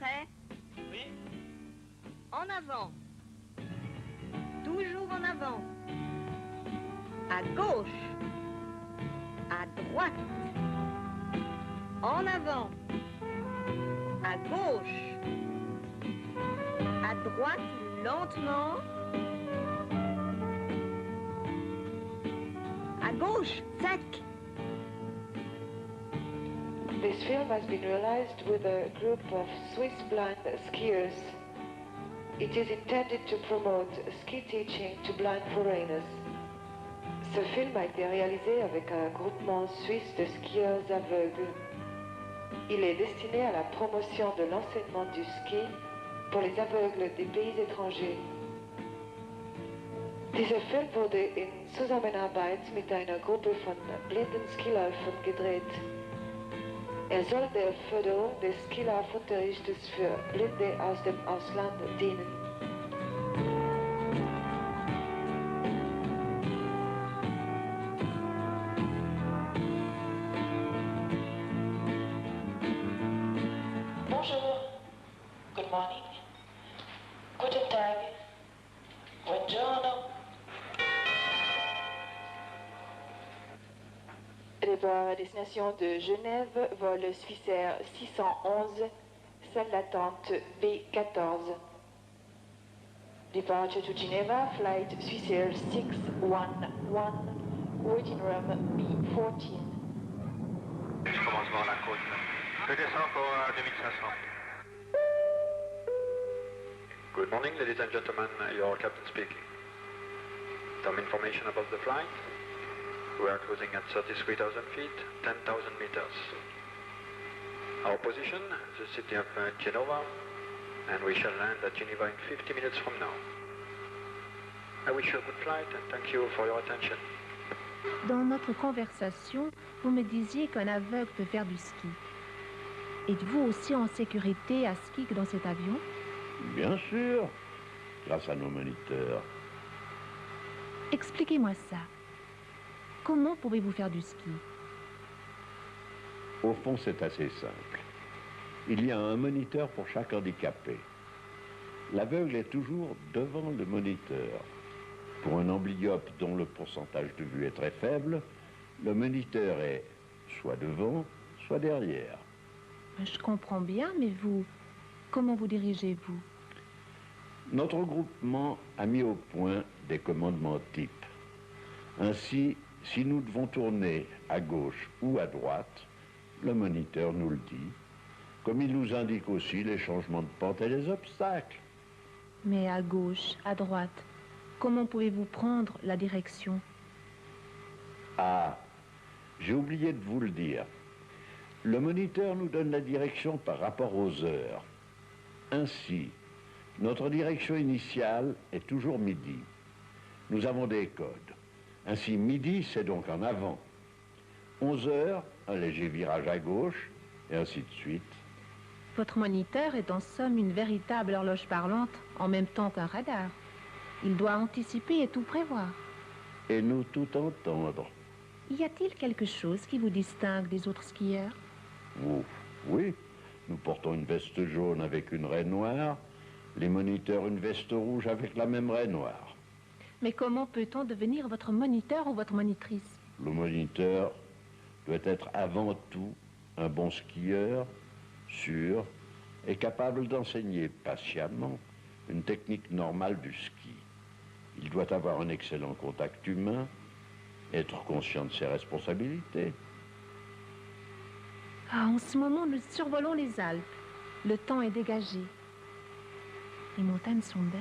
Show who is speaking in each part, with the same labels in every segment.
Speaker 1: Prêt?
Speaker 2: Oui.
Speaker 1: En avant. Toujours en avant. À gauche. À droite. En avant. À gauche. À droite, lentement. À gauche, sec.
Speaker 3: This film has been realized with a group of Swiss blind skiers. It is intended to promote ski teaching to blind foreigners. Ce film a été réalisé avec un groupement suisse de skieurs aveugles. Il est destiné à la promotion de l'enseignement du ski pour les aveugles des pays étrangers. Dieser Film wurde in Zusammenarbeit mit einer Gruppe von blinden Skiläufern gedreht. Er soll der Förderung des Skilaufenunterrichtes für Blinde aus dem Ausland dienen.
Speaker 4: Bonjour, good morning, guten Tag, buongiorno. Départ à destination de Genève, vol Swissair 611, salle d'attente B14. Departure to Geneva, flight Swissair 611, waiting room B14.
Speaker 2: Je commence voir la côte. Je descends pour 2500.
Speaker 5: Good morning, ladies and gentlemen, your captain speaking. Some information about the flight. We are cruising at 33,000 feet, 10,000 meters. Our position, the city of Genova, and we shall land at Geneva in 50 minutes from now. I wish you a good flight and thank you for your attention.
Speaker 6: Dans notre conversation, vous me disiez qu'un aveugle peut faire du ski. Êtes-vous aussi en sécurité à ski que dans cet avion?
Speaker 7: Bien sûr, grâce à nos moniteurs.
Speaker 6: Expliquez-moi ça. Comment pouvez-vous faire du ski?
Speaker 7: Au fond, c'est assez simple. Il y a un moniteur pour chaque handicapé. L'aveugle est toujours devant le moniteur. Pour un amblyope dont le pourcentage de vue est très faible, le moniteur est soit devant, soit derrière.
Speaker 6: Je comprends bien, mais vous, comment vous dirigez-vous?
Speaker 7: Notre groupement a mis au point des commandements types. Ainsi, si nous devons tourner à gauche ou à droite, le moniteur nous le dit, comme il nous indique aussi les changements de pente et les obstacles.
Speaker 6: Mais à gauche, à droite, comment pouvez-vous prendre la direction?
Speaker 7: Ah, j'ai oublié de vous le dire. Le moniteur nous donne la direction par rapport aux heures. Ainsi, notre direction initiale est toujours midi. Nous avons des codes. Ainsi, midi, c'est donc en avant. 11 heures, un léger virage à gauche, et ainsi de suite.
Speaker 6: Votre moniteur est en somme une véritable horloge parlante, en même temps qu'un radar. Il doit anticiper et tout prévoir.
Speaker 7: Et nous tout entendre.
Speaker 6: Y a-t-il quelque chose qui vous distingue des autres skieurs?
Speaker 7: Oh, oui, nous portons une veste jaune avec une raie noire, les moniteurs une veste rouge avec la même raie noire.
Speaker 6: Mais comment peut-on devenir votre moniteur ou votre monitrice?
Speaker 7: Le moniteur doit être avant tout un bon skieur, sûr et capable d'enseigner patiemment une technique normale du ski. Il doit avoir un excellent contact humain, être conscient de ses responsabilités.
Speaker 6: Ah, en ce moment, nous survolons les Alpes. Le temps est dégagé. Les montagnes sont belles.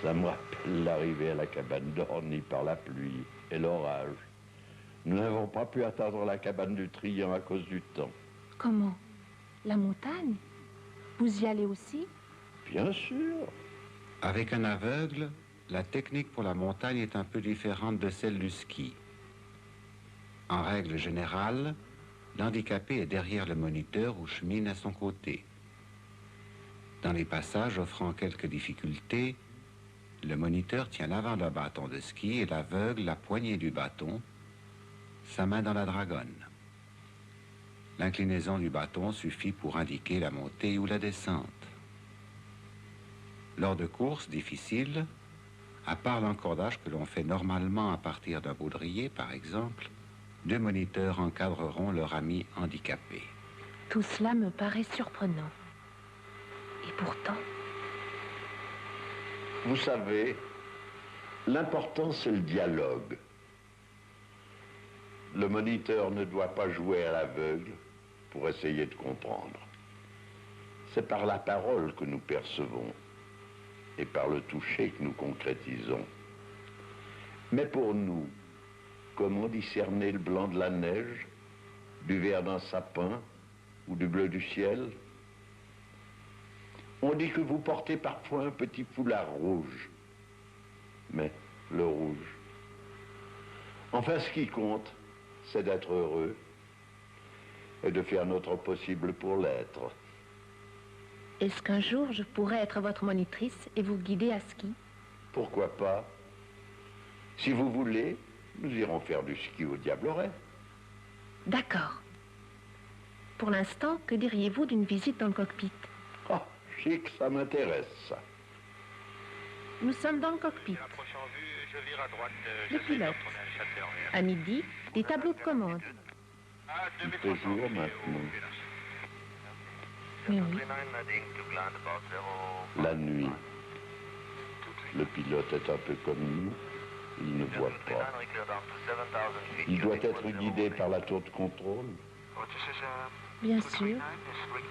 Speaker 7: Ça me rappelle l'arrivée à la cabane d'Orny par la pluie et l'orage. Nous n'avons pas pu atteindre la cabane du Trian à cause du temps.
Speaker 6: Comment? La montagne? Vous y allez aussi?
Speaker 7: Bien sûr.
Speaker 8: Avec un aveugle, la technique pour la montagne est un peu différente de celle du ski. En règle générale, l'handicapé est derrière le moniteur ou chemine à son côté. Dans les passages offrant quelques difficultés, le moniteur tient l'avant d'un bâton de ski et l'aveugle la poignée du bâton, sa main dans la dragonne. L'inclinaison du bâton suffit pour indiquer la montée ou la descente. Lors de courses difficiles, à part l'encordage que l'on fait normalement à partir d'un baudrier, par exemple, 2 moniteurs encadreront leur ami handicapé.
Speaker 6: Tout cela me paraît surprenant. Et pourtant,
Speaker 7: Vous savez, l'important c'est le dialogue. Le moniteur ne doit pas jouer à l'aveugle pour essayer de comprendre. C'est par la parole que nous percevons et par le toucher que nous concrétisons. Mais pour nous, comment discerner le blanc de la neige, du vert d'un sapin ou du bleu du ciel? On dit que vous portez parfois un petit foulard rouge. Mais le rouge. Enfin, ce qui compte, c'est d'être heureux et de faire notre possible pour l'être.
Speaker 6: est-ce qu'un jour je pourrais être votre monitrice et vous guider à ski?
Speaker 7: Pourquoi pas? Si vous voulez, nous irons faire du ski au Diableret.
Speaker 6: D'accord. Pour l'instant, que diriez-vous d'une visite dans le cockpit?
Speaker 7: Oh, chic, ça m'intéresse, ça.
Speaker 6: Nous sommes dans le cockpit.
Speaker 2: Approche en vue, je vire à droite.
Speaker 6: Le pilote. À midi, des tableaux de commande.
Speaker 7: Il fait jour maintenant.
Speaker 6: Oui, oui.
Speaker 7: La nuit. Le pilote est un peu comme nous. Il ne voit pas. Il doit être guidé par la tour de contrôle.
Speaker 6: Bien sûr,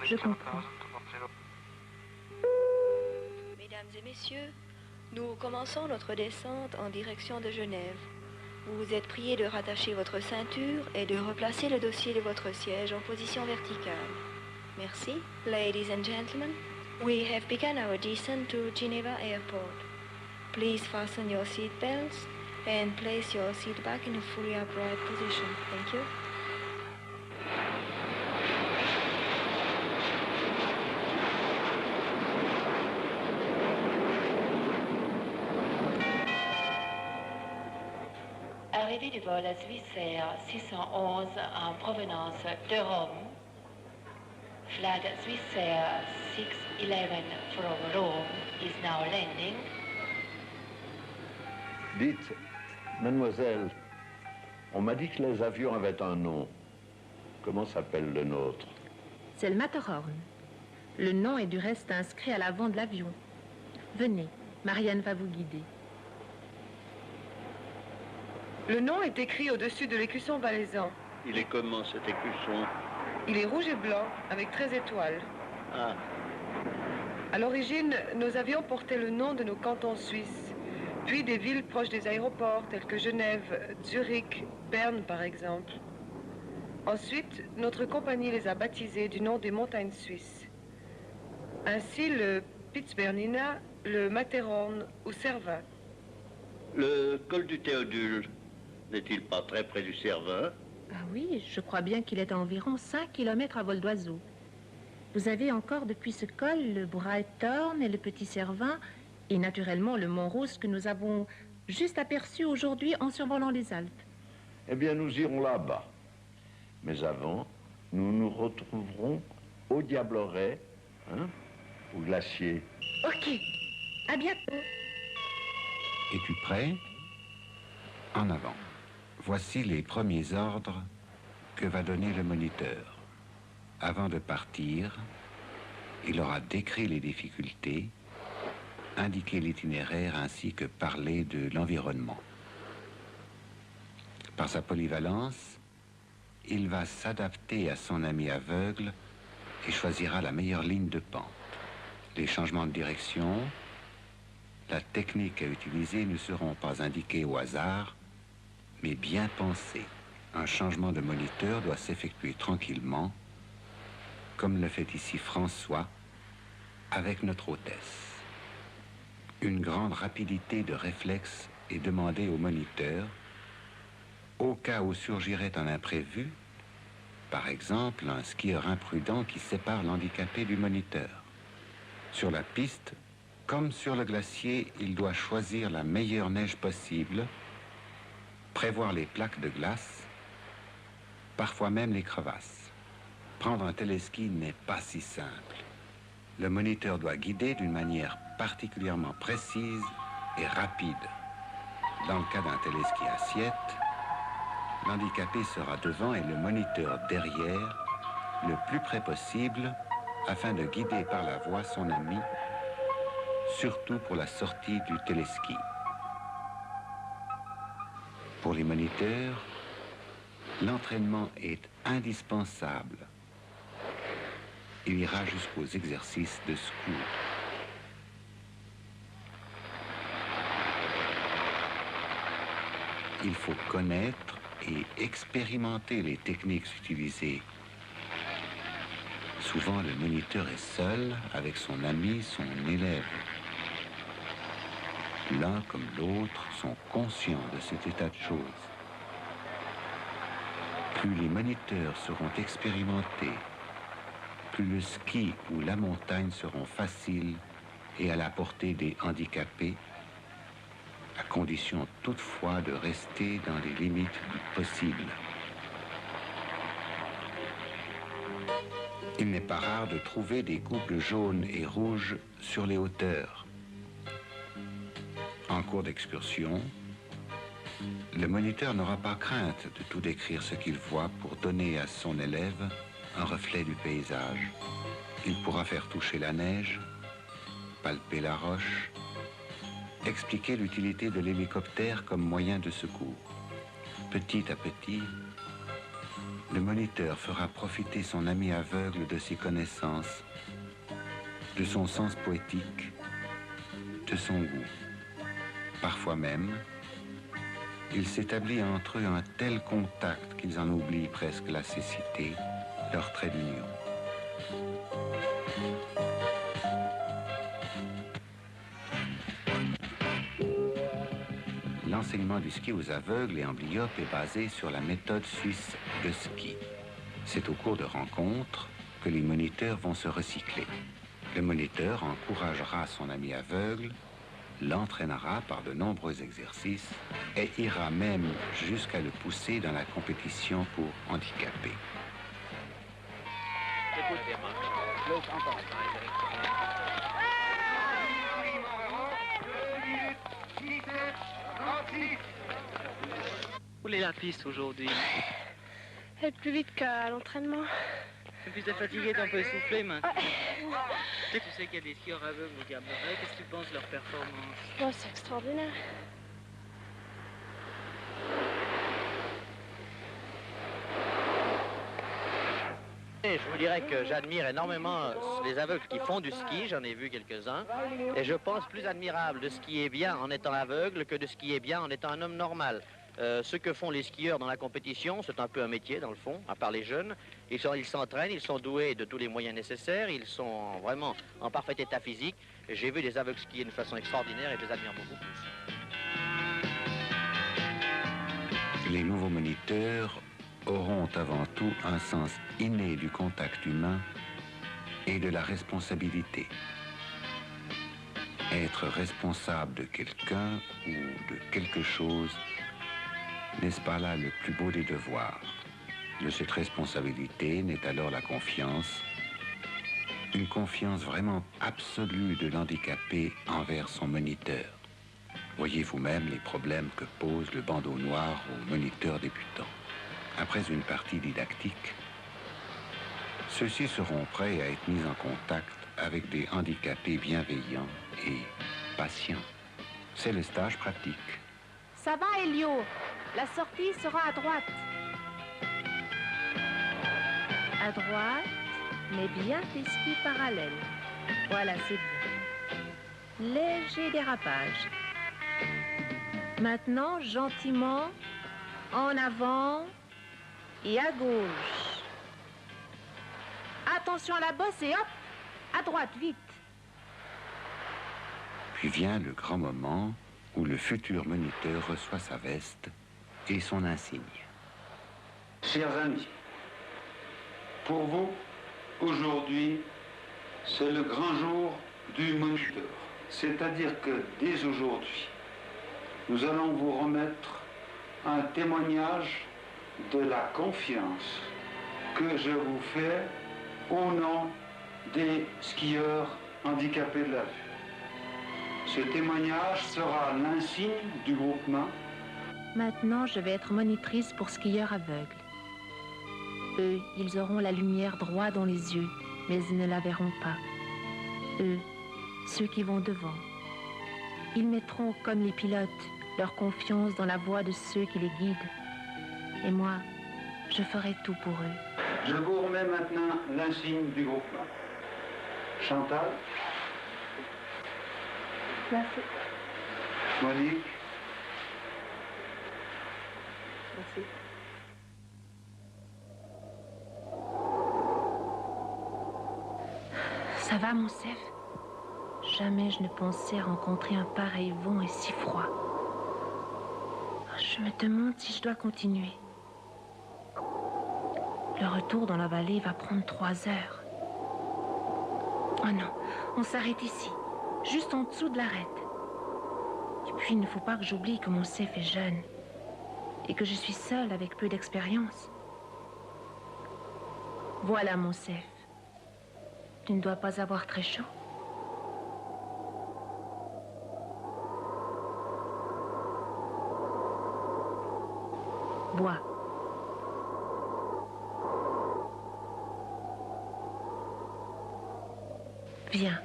Speaker 6: je comprends.
Speaker 9: Mesdames et messieurs, nous commençons notre descente en direction de Genève. Vous êtes priés de rattacher votre ceinture et de replacer le dossier de votre siège en position verticale. Merci. Ladies and gentlemen, we have begun our descent to Geneva Airport. Please fasten your seat belts and place your seat back in a fully upright position. Thank you.
Speaker 10: Arrivée du vol à Swissair 611 en provenance de Rome. Flight Swissair 611 from Rome is now landing.
Speaker 7: Dites, mademoiselle, on m'a dit que les avions avaient un nom. Comment s'appelle le nôtre?
Speaker 6: C'est le Matterhorn. Le nom est du reste inscrit à l'avant de l'avion. Venez, Marianne va vous guider.
Speaker 11: Le nom est écrit au-dessus de l'écusson valaisan.
Speaker 12: Il est comment cet écusson?
Speaker 11: Il est rouge et blanc, avec 13 étoiles.
Speaker 12: Ah,
Speaker 11: À l'origine, nos avions portaient le nom de nos cantons suisses, puis des villes proches des aéroports, telles que Genève, Zurich, Berne par exemple. Ensuite, notre compagnie les a baptisés du nom des montagnes suisses. Ainsi, le Pitzbernina, le Matterhorn ou Cervin.
Speaker 12: le col du Théodule n'est-il pas très près du Cervin?
Speaker 6: Ah oui, je crois bien qu'il est à environ 5 km à vol d'oiseau. Vous avez encore depuis ce col le Breithorn et le Petit Cervin, et naturellement le Mont Rose que nous avons juste aperçu aujourd'hui en survolant les Alpes.
Speaker 7: Eh bien, nous irons là-bas. Mais avant, nous nous retrouverons au Diableret, hein, au glacier.
Speaker 6: Ok, à bientôt.
Speaker 8: Es-tu prêt? En avant. Voici les premiers ordres que va donner le moniteur. Avant de partir, il aura décrit les difficultés, indiqué l'itinéraire ainsi que parlé de l'environnement. Par sa polyvalence, il va s'adapter à son ami aveugle et choisira la meilleure ligne de pente. Les changements de direction, la technique à utiliser ne seront pas indiqués au hasard, mais bien pensés. Un changement de moniteur doit s'effectuer tranquillement, comme le fait ici François avec notre hôtesse. Une grande rapidité de réflexe est demandée au moniteur au cas où surgirait un imprévu, par exemple un skieur imprudent qui sépare l'handicapé du moniteur. Sur la piste, comme sur le glacier, il doit choisir la meilleure neige possible, prévoir les plaques de glace, parfois même les crevasses. Prendre un téléski n'est pas si simple. Le moniteur doit guider d'une manière particulièrement précise et rapide. Dans le cas d'un téléski assiette, l'handicapé sera devant et le moniteur derrière, le plus près possible, afin de guider par la voix son ami, surtout pour la sortie du téléski. Pour les moniteurs, l'entraînement est indispensable. Il ira jusqu'aux exercices de secours. Il faut connaître et expérimenter les techniques utilisées. Souvent, le moniteur est seul avec son ami, son élève. L'un comme l'autre sont conscients de cet état de choses. Plus les moniteurs seront expérimentés, plus le ski ou la montagne seront faciles et à la portée des handicapés, à condition toutefois de rester dans les limites du possible. Il n'est pas rare de trouver des couples jaunes et rouges sur les hauteurs. En cours d'excursion, le moniteur n'aura pas crainte de tout décrire ce qu'il voit pour donner à son élève un reflet du paysage. Il pourra faire toucher la neige, palper la roche, expliquer l'utilité de l'hélicoptère comme moyen de secours. Petit à petit, le moniteur fera profiter son ami aveugle de ses connaissances, de son sens poétique, de son goût. Parfois même, il s'établit entre eux un tel contact qu'ils en oublient presque la cécité, leur trait d'union. L'enseignement du ski aux aveugles et amblyopes est basé sur la méthode suisse de ski. C'est au cours de rencontres que les moniteurs vont se recycler. Le moniteur encouragera son ami aveugle, l'entraînera par de nombreux exercices et ira même jusqu'à le pousser dans la compétition pour handicapés.
Speaker 13: Où est la piste aujourd'hui?
Speaker 14: Elle est plus vite qu'à l'entraînement.
Speaker 13: Et puis t'es fatigué, t'es un peu essoufflé maintenant. Tu sais qu'il y a des skieurs aveugles au Gaboret, qu'est-ce que tu penses de leur performance?
Speaker 14: Oh, c'est extraordinaire.
Speaker 15: Et je vous dirais que j'admire énormément les aveugles qui font du ski, j'en ai vu quelques-uns, et je pense plus admirable de skier bien en étant aveugle que de skier bien en étant un homme normal. Ce que font les skieurs dans la compétition, c'est un peu un métier dans le fond, à part les jeunes. Ils s'entraînent, ils sont doués de tous les moyens nécessaires, ils sont vraiment en parfait état physique. J'ai vu des aveugles skier d'une façon extraordinaire et je les admire beaucoup.
Speaker 8: Les nouveaux moniteurs auront avant tout un sens inné du contact humain et de la responsabilité. Être responsable de quelqu'un ou de quelque chose, n'est-ce pas là le plus beau des devoirs? De cette responsabilité naît alors la confiance, une confiance vraiment absolue de l'handicapé envers son moniteur. Voyez vous-même les problèmes que pose le bandeau noir aux moniteurs débutants. Après une partie didactique, ceux-ci seront prêts à être mis en contact avec des handicapés bienveillants et patients. C'est le stage pratique.
Speaker 6: Ça va, Elio? La sortie sera à droite. À droite, mais bien tes skis parallèles. Voilà, c'est bien. Léger dérapage. Maintenant, gentiment, en avant et à gauche. Attention à la bosse et hop, à droite, vite.
Speaker 8: Puis vient le grand moment où le futur moniteur reçoit sa veste et son insigne.
Speaker 16: Chers amis, pour vous, aujourd'hui, c'est le grand jour du moniteur. C'est-à-dire que dès aujourd'hui, nous allons vous remettre un témoignage de la confiance que je vous fais au nom des skieurs handicapés de la vue. Ce témoignage sera l'insigne du groupement.
Speaker 6: Maintenant, je vais être monitrice pour skieurs aveugles. Eux, ils auront la lumière droit dans les yeux, mais ils ne la verront pas. Eux, ceux qui vont devant. Ils mettront, comme les pilotes, leur confiance dans la voix de ceux qui les guident. Et moi, je ferai tout pour eux.
Speaker 16: Je vous remets maintenant l'insigne du groupement. Chantal.
Speaker 14: Merci.
Speaker 16: Monique.
Speaker 14: Merci.
Speaker 6: Ça va, Monsef? Jamais je ne pensais rencontrer un pareil vent et si froid. Je me demande si je dois continuer. Le retour dans la vallée va prendre 3 heures. Oh non, on s'arrête ici, juste en dessous de l'arête. Et puis, il ne faut pas que j'oublie que Monsef est jeune et que je suis seule avec peu d'expérience. Voilà, Monsef. Tu ne dois pas avoir très chaud. Bois. Viens,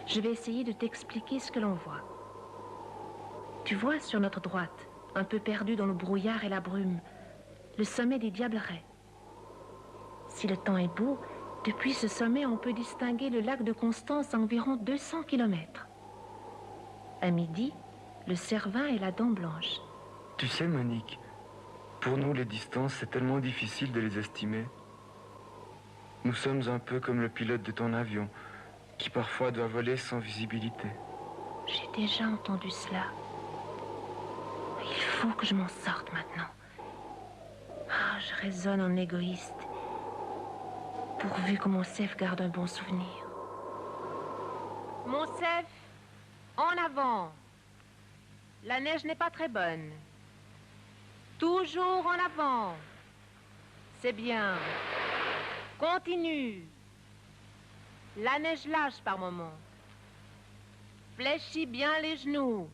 Speaker 6: je vais essayer de t'expliquer ce que l'on voit. Tu vois sur notre droite, un peu perdu dans le brouillard et la brume, le sommet des Diablerets. Si le temps est beau, depuis ce sommet, on peut distinguer le lac de Constance à environ 200 km. À midi, le Cervin et la Dent Blanche.
Speaker 17: Tu sais, Monique, pour nous, les distances, c'est tellement difficile de les estimer. Nous sommes un peu comme le pilote de ton avion, qui parfois doit voler sans visibilité.
Speaker 6: J'ai déjà entendu cela. Il faut que je m'en sorte maintenant. Ah, je raisonne en égoïste. Pourvu que Monsef garde un bon souvenir. Monsef, en avant. La neige n'est pas très bonne. Toujours en avant. C'est bien. Continue. La neige lâche par moments. Fléchis bien les genoux.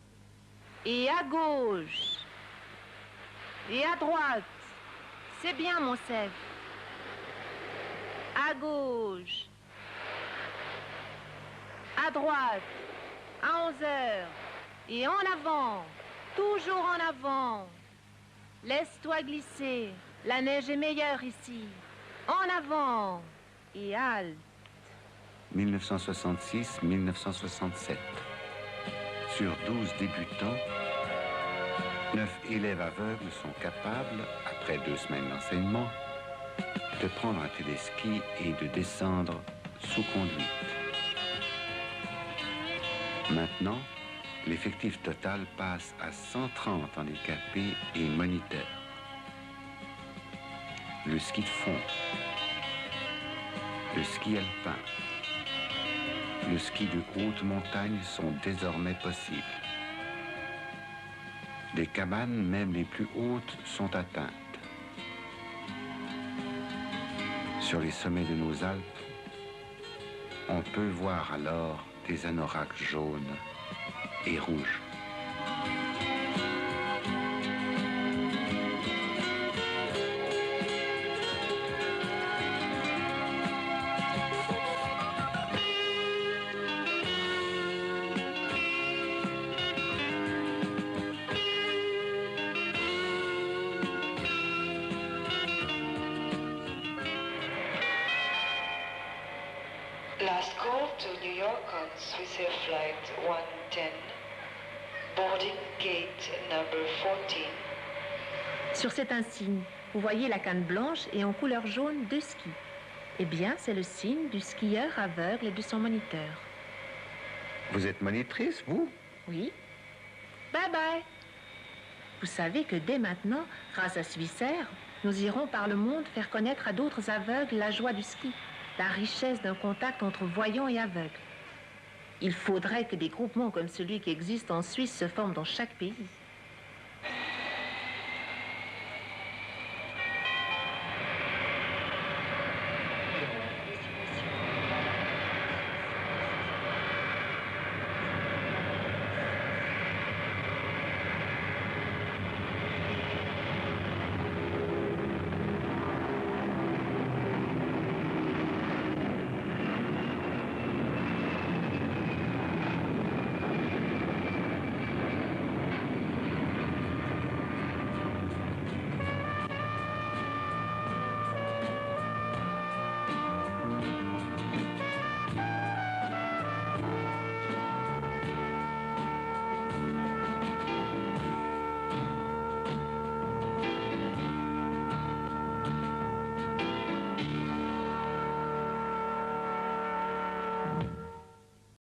Speaker 6: Et à gauche. Et à droite. C'est bien, Monsef. À gauche. À droite. À 11 heures. Et en avant. Toujours en avant. Laisse-toi glisser. La neige est meilleure ici. En avant. Et halte.
Speaker 8: 1966-1967. Sur 12 débutants, 9 élèves aveugles sont capables, après 2 semaines d'enseignement, de prendre un téléski et de descendre sous conduite. Maintenant, l'effectif total passe à 130 handicapés et moniteurs. Le ski de fond, le ski alpin, le ski de haute montagne sont désormais possibles. Des cabanes, même les plus hautes, sont atteintes. Sur les sommets de nos Alpes, on peut voir alors des anoraks jaunes et rouges.
Speaker 3: Last call to New York on Swissair Flight 110, boarding gate number 14.
Speaker 6: Sur cet insigne, vous voyez la canne blanche et en couleur jaune 2 skis. Eh bien, c'est le signe du skieur aveugle et de son moniteur.
Speaker 7: Vous êtes monitrice, vous?
Speaker 6: Oui. Bye bye. Vous savez que dès maintenant, grâce à Swissair, nous irons par le monde faire connaître à d'autres aveugles la joie du ski, la richesse d'un contact entre voyants et aveugles. Il faudrait que des groupements comme celui qui existe en Suisse se forment dans chaque pays.